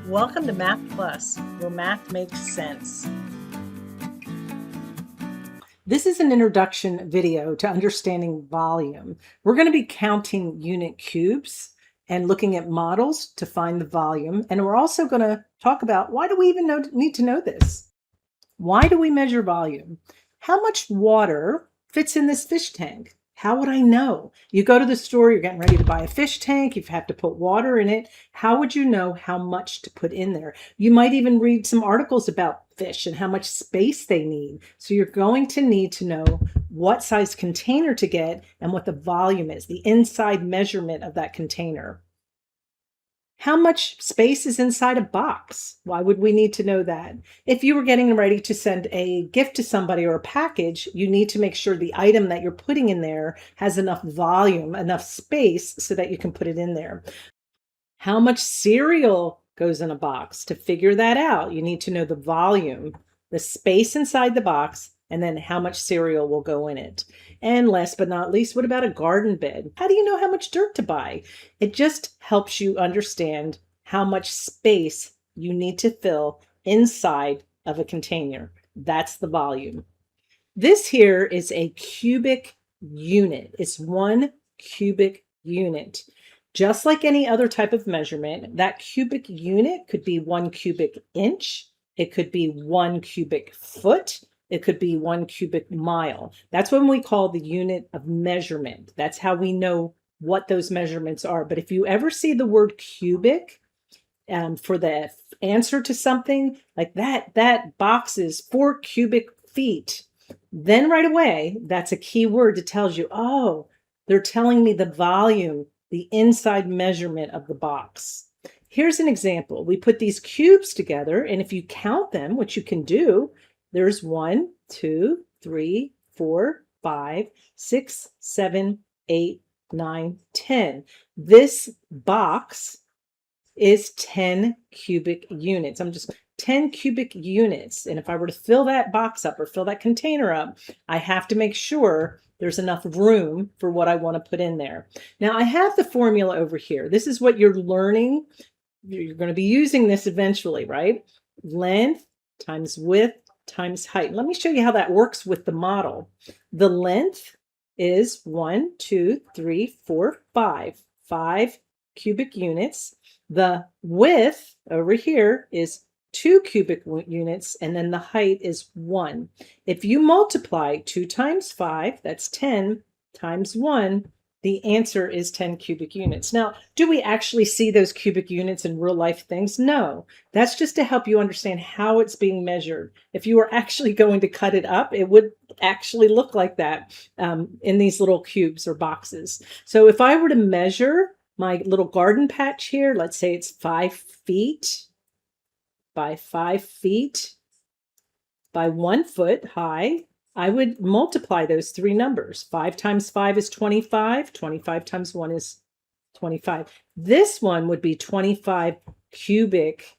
Welcome to Math Plus, where math makes sense. This is an introduction video to understanding volume. We're going to be counting unit cubes and looking at models to find the volume. And we're also going to talk about why do we even need to know this? Why do we measure volume? How much water fits in this fish tank? How would I know? You go to the store, you're getting ready to buy a fish tank, you have to put water in it. How would you know how much to put in there? You might even read some articles about fish and how much space they need. So you're going to need to know what size container to get and what the volume is, the inside measurement of that container. How much space is inside a box? Why would we need to know that? If you were getting ready to send a gift to somebody or a package, you need to make sure the item that you're putting in there has enough volume, enough space so that you can put it in there. How much cereal goes in a box? To figure that out, you need to know the volume, the space inside the box, and then how much cereal will go in it. And last but not least, what about a garden bed? How do you know how much dirt to buy? It just helps you understand how much space you need to fill inside of a container. That's the volume. This here is a cubic unit. It's 1 cubic unit. Just like any other type of measurement, that cubic unit could be 1 cubic inch. It could be 1 cubic foot. It could be 1 cubic mile. That's when we call the unit of measurement. That's how we know what those measurements are. But if you ever see the word cubic for the answer to something like that box is 4 cubic feet, then right away, that's a key word that tells you, oh, they're telling me the volume, the inside measurement of the box. Here's an example. We put these cubes together, and if you count them, which you can do, there's 1, 2, 3, 4, 5, 6, 7, 8, 9, 10. This box is 10 cubic units. 10 cubic units. And if I were to fill that box up or fill that container up, I have to make sure there's enough room for what I want to put in there. Now I have the formula over here. This is what you're learning. You're going to be using this eventually, right? Length times width times height. Let me show you how that works with the model. The length is 1, 2, 3, 4, 5 cubic units. The width over here is 2 cubic units, and then the height is 1. If you multiply 2 times 5, that's 10, times 1, the answer is 10 cubic units. Now, do we actually see those cubic units in real life things? No, that's just to help you understand how it's being measured. If you were actually going to cut it up, it would actually look like that in these little cubes or boxes. So if I were to measure my little garden patch here, let's say it's 5 feet by 5 feet by 1 foot high, I would multiply those 3 numbers. 5 times 5 is 25. 25 times 1 is 25. This one would be 25 cubic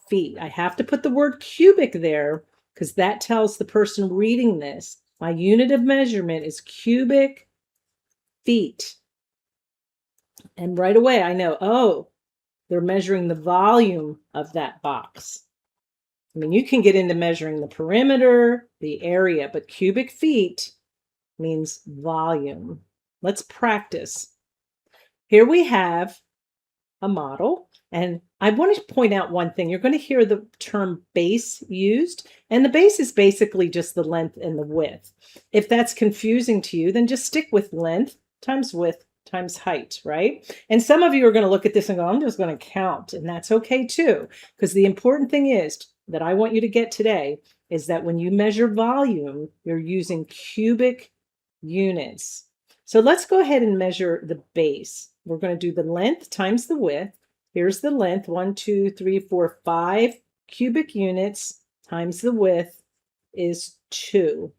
feet. I have to put the word cubic there because that tells the person reading this, my unit of measurement is cubic feet. And right away I know, oh, they're measuring the volume of that box. I mean, you can get into measuring the perimeter, the area, but cubic feet means volume. Let's practice. Here we have a model, and I want to point out one thing. You're going to hear the term base used, and the base is basically just the length and the width. If that's confusing to you, then just stick with length times width times height, right? And some of you are going to look at this and go, I'm just going to count, and that's okay too, because the important thing is that I want you to get today is that when you measure volume, you're using cubic units. So let's go ahead and measure the base. We're going to do the length times the width. Here's the length, 1, 2, 3, 4, 5 cubic units times the width is 2.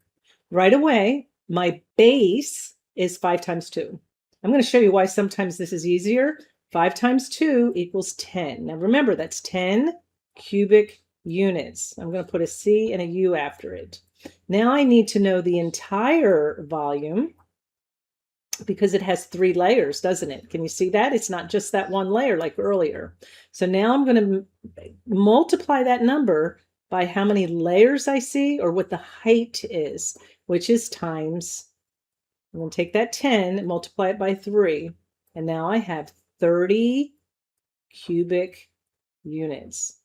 Right away, my base is 5 times 2. I'm going to show you why sometimes this is easier. 5 times 2 equals 10. Now remember, that's 10 cubic units. I'm going to put a C and a U after it. Now I need to know the entire volume. because it has 3 layers, doesn't it? Can you see that? It's not just that one layer like earlier. So now I'm going to multiply that number by how many layers I see, or what the height is, which is times, I'm going to take that 10 and multiply it by 3. And now I have 30 cubic units.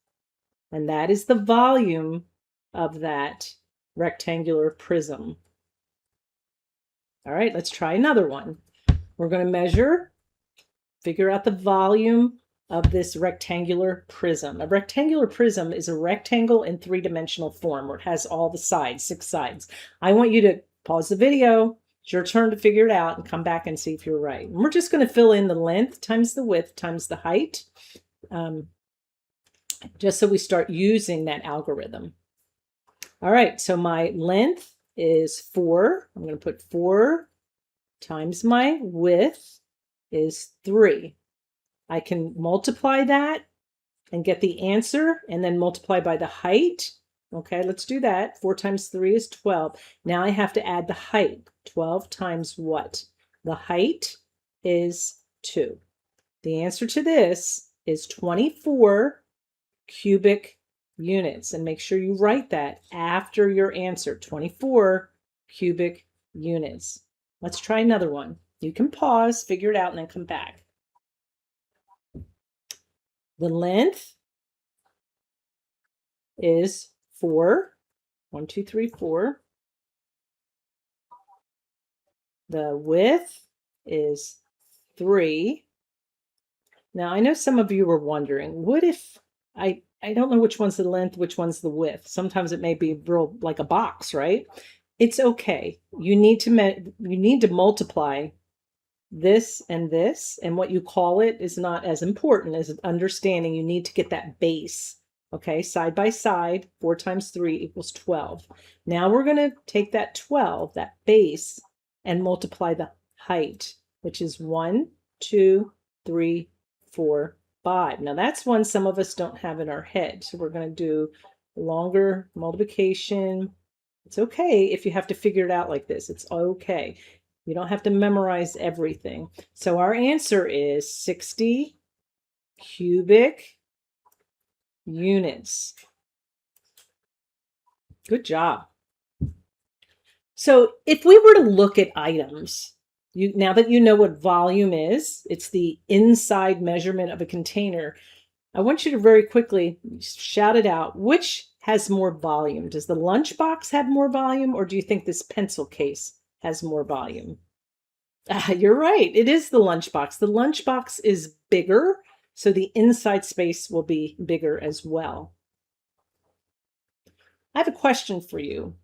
And that is the volume of that rectangular prism. All right, let's try another one. We're going to figure out the volume of this rectangular prism. A rectangular prism is a rectangle in 3-dimensional form where it has all the sides, 6 sides. I want you to pause the video. It's your turn to figure it out and come back and see if you're right. And we're just going to fill in the length times the width times the height, just so we start using that algorithm. All right, so my length is 4. I'm going to put 4 times my width is 3. I can multiply that and get the answer, and then multiply by the height. Okay, let's do that. 4 times 3 is 12. Now I have to add the height. 12 times what? The height is 2. The answer to this is 24 cubic units. And make sure you write that after your answer, 24 cubic units. Let's try another one. You can pause, figure it out, and then come back. The length is 4. 1, 2, 3, 4. The width is 3. Now, I know some of you were wondering, what if I don't know which one's the length, which one's the width. Sometimes it may be real like a box, right? It's okay. You need to multiply this, and what you call it is not as important as understanding. You need to get that base. Okay, side by side, 4 times 3 equals 12. Now we're going to take that 12, that base, and multiply the height, which is 1, 2, 3, 4, 5. Now that's one some of us don't have in our head. So we're going to do longer multiplication. It's okay if you have to figure it out like this. It's okay. You don't have to memorize everything. So our answer is 60 cubic units. Good job. So if we were to look at items, now that you know what volume is, it's the inside measurement of a container. I want you to very quickly shout it out. Which has more volume? Does the lunchbox have more volume, or do you think this pencil case has more volume? You're right. It is the lunchbox. The lunchbox is bigger, so the inside space will be bigger as well. I have a question for you.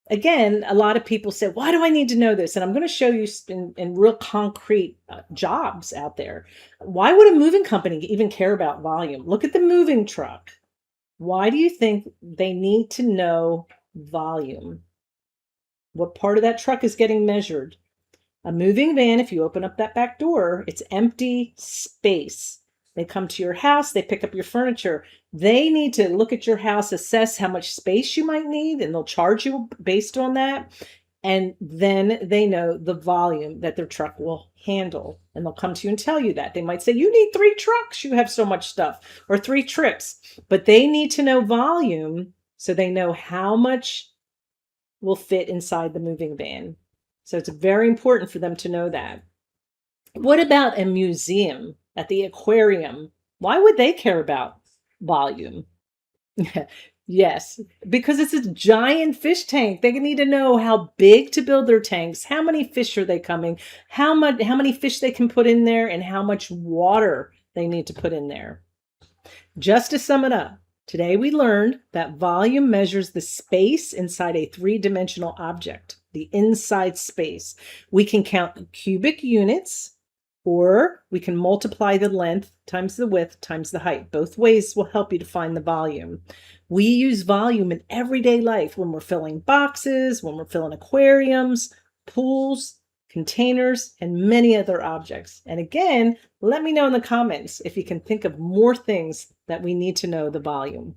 Again, a lot of people say, why do I need to know this? And I'm going to show you in real concrete jobs out there. Why would a moving company even care about volume? Look at the moving truck. Why do you think they need to know volume? What part of that truck is getting measured? A moving van, if you open up that back door, it's empty space. They come to your house, they pick up your furniture. They need to look at your house, assess how much space you might need, and they'll charge you based on that. And then they know the volume that their truck will handle. And they'll come to you and tell you that. They might say, you need 3 trucks, you have so much stuff, or 3 trips. But they need to know volume so they know how much will fit inside the moving van. So it's very important for them to know that. What about a museum? At the aquarium, why would they care about volume? Yes, because it's a giant fish tank. They need to know how big to build their tanks, how many fish are they coming, how many fish they can put in there, and how much water they need to put in there. Just to sum it up, today we learned that volume measures the space inside a 3-dimensional object, the inside space. We can count cubic units, or we can multiply the length times the width times the height. Both ways will help you to find the volume. We use volume in everyday life when we're filling boxes, when we're filling aquariums, pools, containers, and many other objects. And again, let me know in the comments if you can think of more things that we need to know the volume.